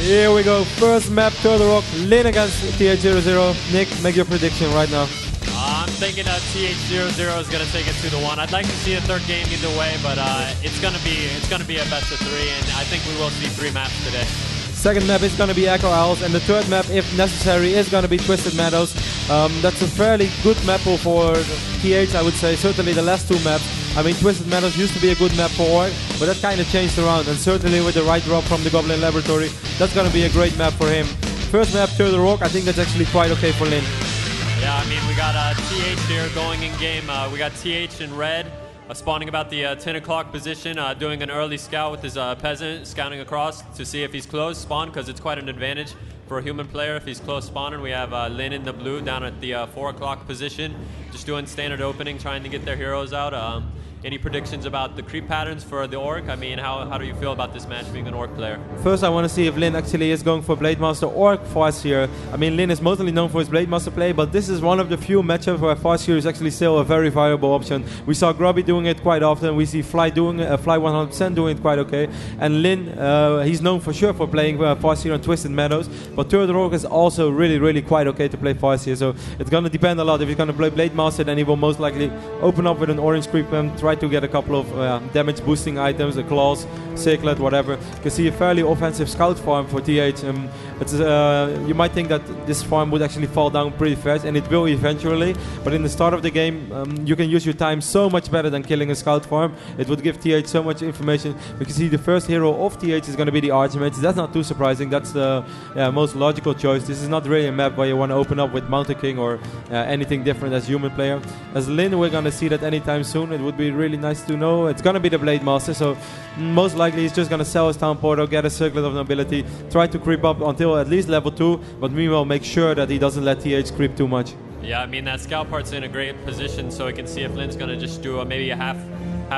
Here we go, first map, Turtle Rock, Lin against th000. Nick, make your prediction right now. I'm thinking that th000 is going to take it 2-1. I'd like to see a third game either way, but it's going to be a best of 3, and I think we will see 3 maps today. Second map is going to be Echo Isles, and the third map, if necessary, is going to be Twisted Meadows. That's a fairly good map for TH, I would say. Certainly the last 2 maps. I mean, Twisted Meadows used to be a good map for Orc, but that kind of changed around, and certainly with the right drop from the Goblin Laboratory, that's going to be a great map for him. First map, Turtle Rock, I think that's actually quite okay for Lin. Yeah, I mean, we got TH here going in game. We got TH in red, spawning about the 10 o'clock position, doing an early scout with his peasant, scouting across to see if he's close spawn, because it's quite an advantage for a human player if he's close spawning. We have Lin in the blue down at the 4 o'clock position, just doing standard opening, trying to get their heroes out. Any predictions about the creep patterns for the Orc? I mean, how do you feel about this match being an Orc player? First, I want to see if Lin actually is going for Blade Master or Farseer. I mean, Lin is mostly known for his Blade Master play, but this is one of the few matchups where Farseer is actually still a very viable option. We saw Grubby doing it quite often. We see Fly doing Fly 100% doing it quite okay. And Lin, he's known for sure for playing Farseer on Twisted Meadows, but Turtle Rock is also really quite okay to play Farseer. So it's going to depend a lot. If he's going to play Blade Master, then he will most likely open up with an orange creep and try to get a couple of damage boosting items, the claws, circlet, whatever. You can see a fairly offensive scout farm for TH. You might think that this farm would actually fall down pretty fast, and it will eventually, but in the start of the game you can use your time so much better than killing a scout farm. It would give TH so much information. You can see the first hero of TH is going to be the Archmage. That's not too surprising. That's the most logical choice. This is not really a map where you want to open up with Mountain King or anything different as human player. As Lin, we're going to see that anytime soon. It would be really nice to know. It's going to be the Blade Master, so most likely he's just going to sell his Town Portal, get a Circlet of Nobility, try to creep up until at least level 2, but meanwhile make sure that he doesn't let TH creep too much. Yeah, I mean, that scout part's in a great position, so we can see if Lin's going to just do maybe a half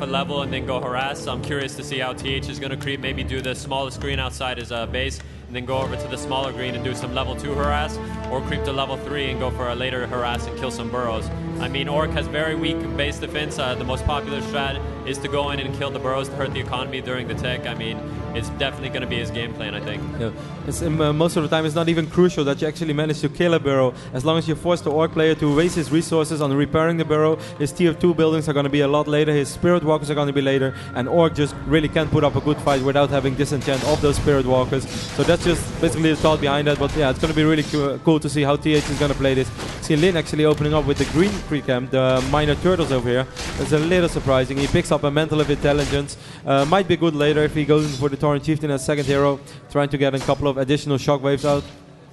a level and then go harass. I'm curious to see how TH is going to creep, maybe do the smallest green outside his base, and then go over to the smaller green and do some level 2 harass, or creep to level 3 and go for a later harass and kill some burrows. I mean, Orc has very weak base defense. The most popular strat is to go in and kill the burrows to hurt the economy during the tech. I mean, it's definitely going to be his game plan, I think. Yeah. It's, most of the time it's not even crucial that you actually manage to kill a burrow. As long as you force the Orc player to waste his resources on repairing the burrow, his tier 2 buildings are going to be a lot later, his Spirit Walkers are going to be later, and Orc just really can't put up a good fight without having disenchant of those Spirit Walkers. So that's just basically the thought behind that, but yeah, it's going to be really cool to see how TH is going to play this. See Lin actually opening up with the green pre-camp, the minor turtles over here. It's a little surprising. He picks up a Mantle of Intelligence. Might be good later if he goes for the Tauren Chieftain as second hero, trying to get a couple of additional shockwaves out.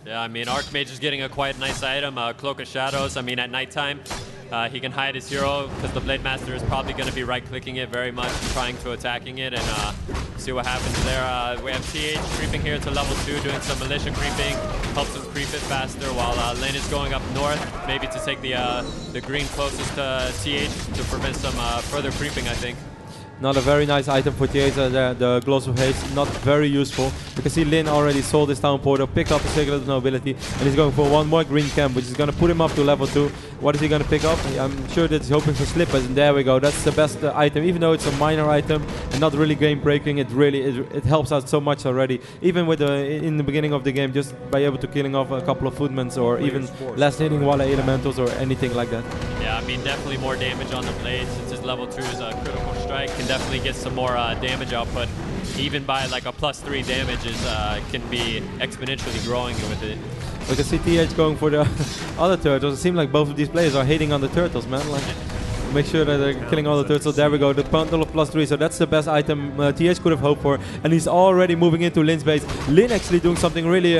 Yeah, I mean, Archmage is getting a quite nice item, Cloak of Shadows. I mean, at nighttime, he can hide his hero because the Blade Master is probably going to be right-clicking it very much, trying to attacking it, and see what happens there. We have TH creeping here to level 2, doing some militia creeping, helps him creep it faster, while Lin is going up north, maybe to take the green closest to TH to prevent some further creeping, I think. Not a very nice item for TH, the Gloss of Haste, not very useful. You can see Lin already sold his Town Portal, picked up a Circlet of Nobility, and he's going for one more green camp, which is going to put him up to level 2. What is he going to pick up? I'm sure that he's hoping for Slippers, and there we go. That's the best item, even though it's a minor item and not really game breaking. It helps out so much already. Even with in the beginning of the game, just by able to killing off a couple of Footmans or even less hitting Walla Elementals or anything like that. Yeah, I mean, definitely more damage on the blade since his level 2 is a critical strike. Can definitely get some more damage output. Even by like a +3 damage can be exponentially growing with it. We can see TH going for the other turtles. It seems like both of these players are hating on the turtles, man. Like, make sure that they're killing all the turtles. There we go, the bundle of +3. So that's the best item TH could have hoped for. And he's already moving into Lin's base. Lin actually doing something really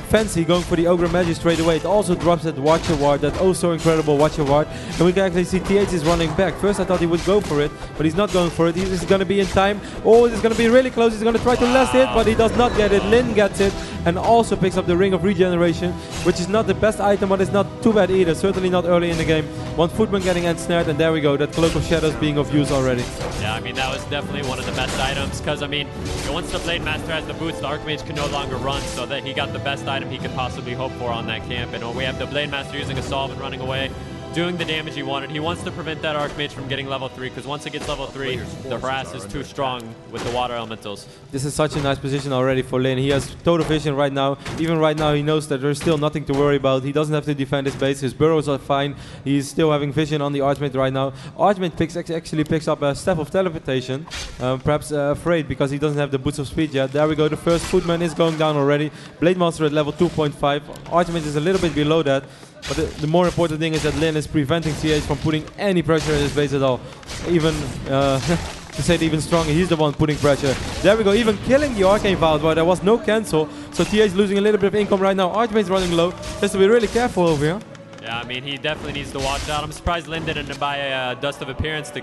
fancy, going for the Ogre Magic straight away. It also drops that Watcher Ward, that oh so incredible Watcher Ward. And we can actually see TH is running back. First I thought he would go for it, but he's not going for it. He's going to be in time. Oh, this is going to be really close. He's going to try to last hit, but he does not get it. Lin gets it and also picks up the Ring of Regeneration, which is not the best item, but it's not too bad either. Certainly not early in the game. One Footman getting ensnared, and there we go. That Cloak of Shadows being of use already. Yeah, I mean, that was definitely one of the best items, because, I mean, once the Blade Master has the boots, the Archmage can no longer run, so that he got the best item he could possibly hope for on that camp. And we have the Blade Master using a Solve and running away. doing the damage he wanted. He wants to prevent that Archmage from getting level 3, because once it gets level 3, the harass is too strong with the water elementals. This is such a nice position already for Lin. He has total vision right now. Even right now, he knows that there's still nothing to worry about. He doesn't have to defend his base. His burrows are fine. He's still having vision on the Archmage right now. Archmage actually picks up a Staff of Teleportation. Perhaps afraid because he doesn't have the Boots of Speed yet. There we go. The first Footman is going down already. Blade Master at level 2.5. Archmage is a little bit below that. But the more important thing is that Lin is preventing TH from putting any pressure in his base at all. Even, to say it even stronger, he's the one putting pressure. There we go, even killing the Arcane Vault, but there was no cancel. So TH is losing a little bit of income right now. Archmage is running low. Has to be really careful over here. Yeah, I mean, he definitely needs to watch out. I'm surprised Lin didn't buy a Dust of Appearance to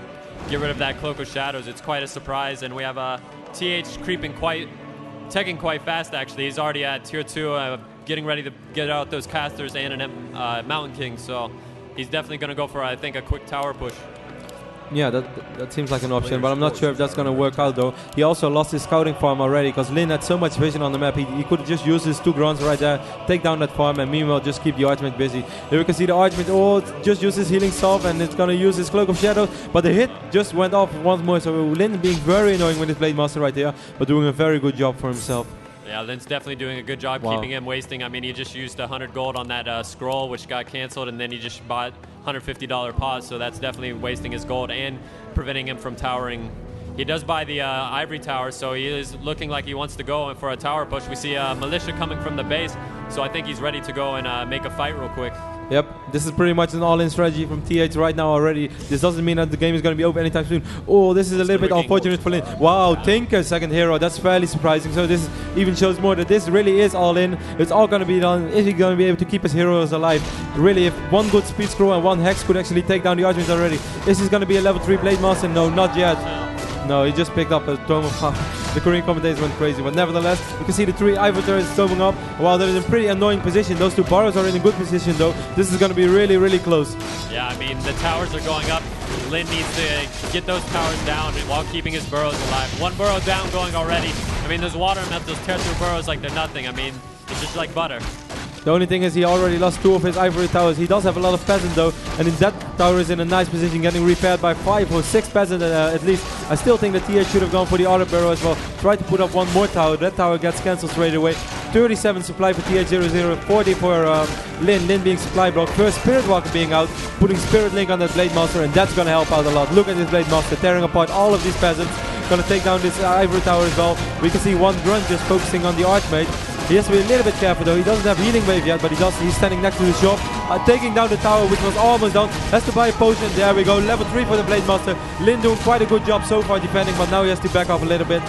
get rid of that Cloak of Shadows. It's quite a surprise, and we have TH creeping teching quite fast, actually. He's already at tier 2, getting ready to get out those casters and a Mountain King, so he's definitely going to go for, I think, a quick tower push. Yeah, that seems like an option, but I'm not sure if that's going to work out though. He also lost his scouting farm already because Lin had so much vision on the map. He could just use his 2 grunts right there, take down that farm, and meanwhile just keep the Archmage busy. Here we can see the Archmage just use his healing salve, and it's going to use his Cloak of Shadows, but the hit just went off once more. So Lin being very annoying with his Blade Master right there, but doing a very good job for himself. Yeah, Lin's definitely doing a good job keeping him wasting. I mean, he just used 100 gold on that scroll, which got canceled, and then he just bought $150 pause, so that's definitely wasting his gold and preventing him from towering. He does buy the Ivory Tower, so he is looking like he wants to go for a tower push. We see Militia coming from the base, so I think he's ready to go and make a fight real quick. Yep, this is pretty much an all-in strategy from TH right now already. This doesn't mean that the game is going to be over anytime soon. Oh, this is a little bit unfortunate for Lin. Wow, Tinker second hero. That's fairly surprising. So this even shows more that this really is all-in. It's all going to be done. Is he going to be able to keep his heroes alive? Really, if one good speed scroll and one hex could actually take down the Archmage already. This is going to be a level 3 Blade Master. No, not yet. No, he just picked up a Tome of Power. The Korean commentators went crazy, but nevertheless, you can see the 3 Ivory Turrets storming up. While they're in a pretty annoying position, those 2 Burrows are in a good position though. This is going to be really, really close. Yeah, I mean, the towers are going up. Lin needs to get those towers down while keeping his burrows alive. 1 burrow down going already. I mean, those water elementals tear through burrows like they're nothing. I mean, it's just like butter. The only thing is he already lost 2 of his Ivory Towers. He does have a lot of peasant though, and that tower is in a nice position, getting repaired by 5 or 6 peasant at least. I still think that TH should have gone for the other barrel as well. Try to put up 1 more tower. That tower gets cancelled straight away. 37 supply for TH00, 40 for Lin. Lin being supply block. First Spirit Walker being out, putting Spirit Link on that Blade Master, and that's going to help out a lot. Look at this Blade Master tearing apart all of these peasants. Going to take down this Ivory Tower as well. We can see 1 grunt just focusing on the Archmage. He has to be a little bit careful though. He doesn't have healing wave yet, but he's standing next to the shop, taking down the tower, which was almost done. Has to buy a potion. There we go. Level 3 for the Blade Master. Lin doing quite a good job so far defending, but now he has to back off a little bit.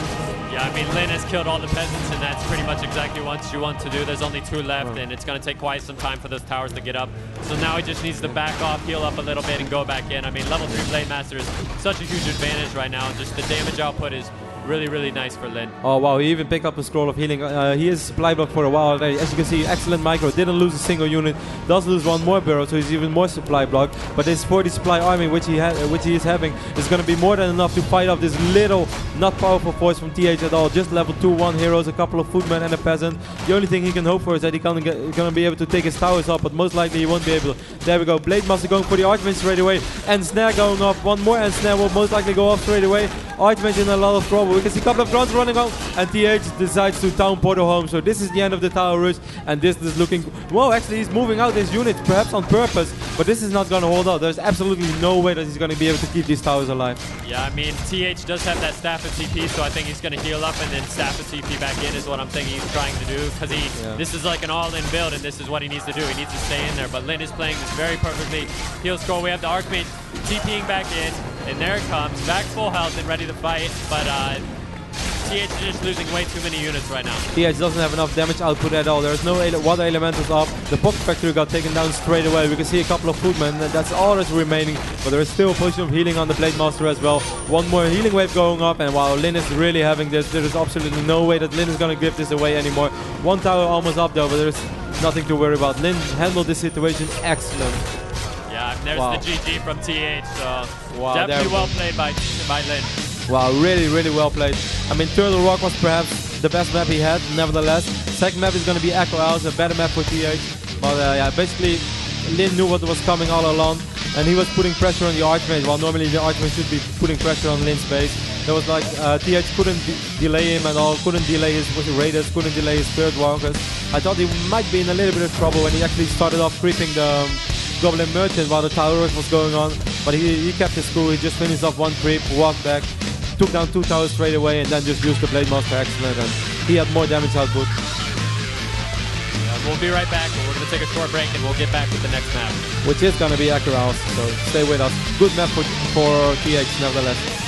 Yeah, I mean, Lin has killed all the peasants, and that's pretty much exactly what you want to do. There's only 2 left, and it's going to take quite some time for those towers to get up. So now he just needs to back off, heal up a little bit, and go back in. I mean, level 3 Blade Master is such a huge advantage right now. Just the damage output is really, really nice for Lin. Oh wow, he even picked up a scroll of healing. He is supply block for a while already. As you can see, excellent micro. Didn't lose a single unit. Does lose 1 more burrow, so he's even more supply block. But this 40 supply army, which he is having, is going to be more than enough to fight off this little, not powerful force from TH at all. Just level 2-1 heroes, a couple of footmen and a peasant. The only thing he can hope for is that he's going to be able to take his towers up, but most likely he won't be able to. There we go. Blade Master going for the Archmage straight away. And Snare going off. 1 more and Snare will most likely go off straight away. Archmage in a lot of trouble. We can see a couple of grunts running out, and TH decides to town portal home. So this is the end of the tower rush, and this is looking... Well, actually he's moving out his units, perhaps on purpose, but this is not going to hold out. There's absolutely no way that he's going to be able to keep these towers alive. Yeah, I mean, TH does have that Staff of TP, so I think he's going to heal up and then Staff of TP back in is what I'm thinking he's trying to do, because this is like an all-in build, and this is what he needs to do. He needs to stay in there, but Lin is playing this very perfectly. Heal scroll, we have the Archmage TPing back in, and there it comes, back full health and ready to fight, but TH is just losing way too many units right now. TH doesn't have enough damage output at all. There's no water elementals up. The Pocket Factory got taken down straight away. We can see a couple of footmen. That's all that's remaining. But there is still a potion of healing on the Blade Master as well. 1 more healing wave going up. And while Lin is really having this, there is absolutely no way that Lin is going to give this away anymore. 1 tower almost up though, but there's nothing to worry about. Lin handled this situation excellent. Yeah, there's the GG from TH. So definitely well played by Lin. Wow, really, really well played. I mean, Turtle Rock was perhaps the best map he had, nevertheless. Second map is going to be Echo House, a better map for TH. But yeah, basically, Lin knew what was coming all along. and he was putting pressure on the Archmage, while normally the Archmage should be putting pressure on Lin's base. There was like, th couldn't delay him at all, couldn't delay his Raiders, couldn't delay his Spirit Walkers. I thought he might be in a little bit of trouble when he actually started off creeping the Goblin Merchant while the Towers was going on, but he kept his cool. He just finished off one creep, walked back, took down 2 towers straight away, and then just used the Blade Master excellent, and he had more damage output. We'll be right back. We're going to take a short break, and we'll get back with the next map. Which is going to be Acherouse, so stay with us. Good map for th nevertheless.